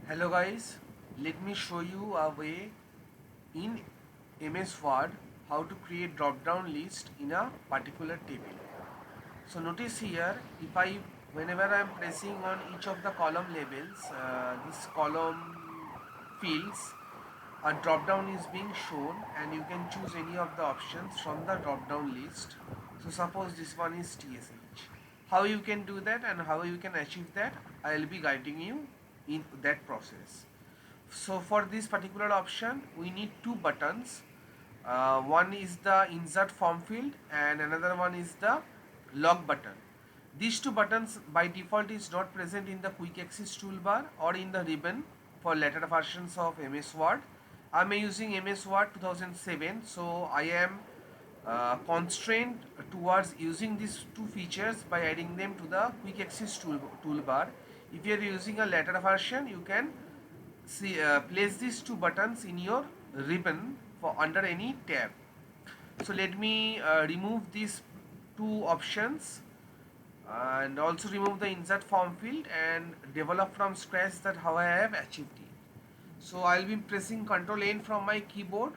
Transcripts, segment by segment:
Hello guys, let me show you a way in MS Word how to create drop down list in a particular table. So notice here, whenever I am pressing on each of the column labels, this column fields, a drop down is being shown and you can choose any of the options from the drop down list. So suppose this one is TSH. How you can do that and how you can achieve that, I will be guiding you in that process. So for this particular option we need two buttons. One is the insert form field and another one is the lock button. These two buttons by default is not present in the quick access toolbar or in the ribbon for later versions of MS Word. I am using MS Word 2007, so I am constrained towards using these two features by adding them to the quick access toolbar. If you are using a later version, you can place these two buttons in your ribbon for under any tab. So let me remove these two options and also remove the insert form field and develop from scratch that how I have achieved it. So I'll be pressing Ctrl N from my keyboard.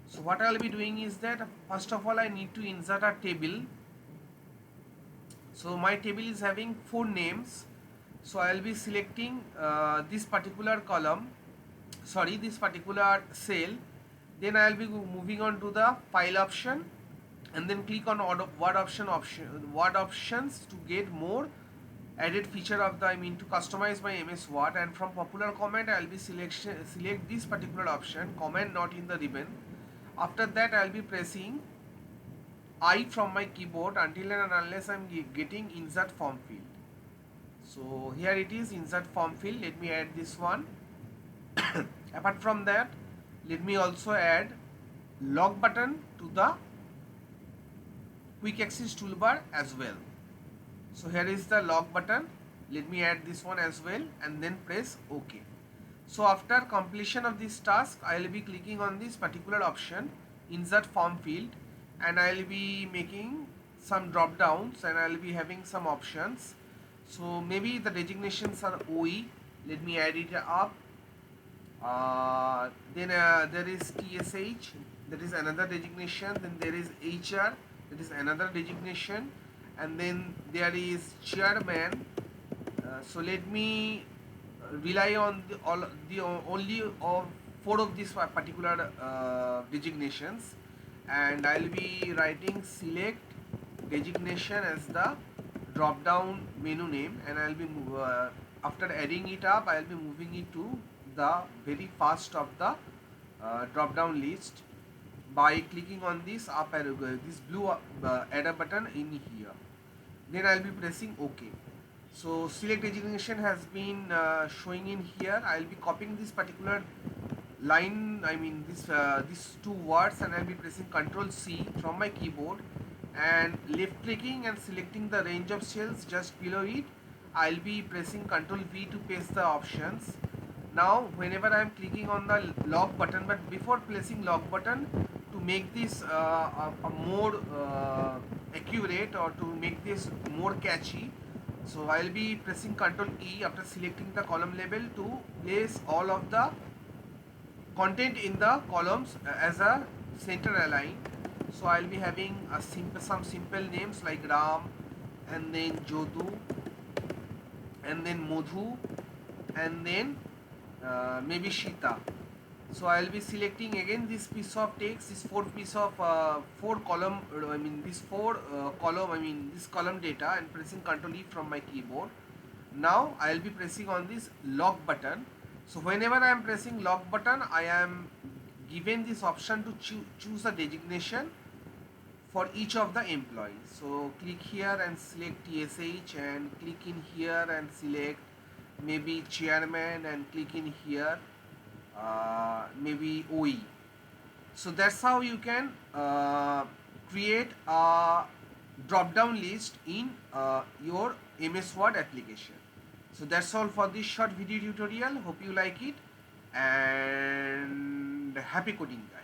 So what I'll be doing is that first of all I need to insert a table. So my table is having 4 names. So I'll be selecting this particular this particular cell. Then I'll be moving on to the file option and then click on word options to get more added feature of the to customize my MS Word, and from popular comment I'll be select this particular option, comment not in the ribbon. After that I'll be pressing I from my keyboard until and unless I'm getting insert form field. So here it is, insert form field. Let me add this one. Apart from that, let me also add lock button to the quick access toolbar as well. So here is the lock button. Let me add this one as well and then press OK. So after completion of this task, I will be clicking on this particular option, insert form field, and I will be making some drop downs and I will be having some options. So maybe the designations are OE. Let me add it up. Then there is TSH, that is another designation. Then there is HR, that is another designation, and then there is chairman. So let me rely on only of 4 of these particular designations, and I'll be writing select designation as the drop down menu name, and I'll be after adding it up I'll be moving it to the very first of the drop down list by clicking on this up arrow, this blue arrow button in here. Then I'll be pressing OK. So select designation has been showing in here. I'll be copying this particular line, these two words, and I'll be pressing Ctrl C from my keyboard and left clicking and selecting the range of cells just below it. I'll be pressing Ctrl V to paste the options. Now whenever I am clicking on the lock button, but before placing lock button, to make this a more accurate or to make this more catchy, so I'll be pressing Ctrl E after selecting the column label to place all of the content in the columns as a center align. So I'll be having some simple names like Ram, and then Jodu, and then Modhu, and then maybe Shita. So I'll be selecting again this piece of text, this 4 piece of 4 column, this column data, and pressing Ctrl E from my keyboard. Now I'll be pressing on this lock button. So whenever I am pressing lock button, I am given this option to choose a designation for each of the employees. So click here and select TSH, and click in here and select maybe chairman, and click in here maybe OE. So that's how you can create a drop down list in your MS Word application. So that's all for this short video tutorial. Hope you like it, and happy coding guys.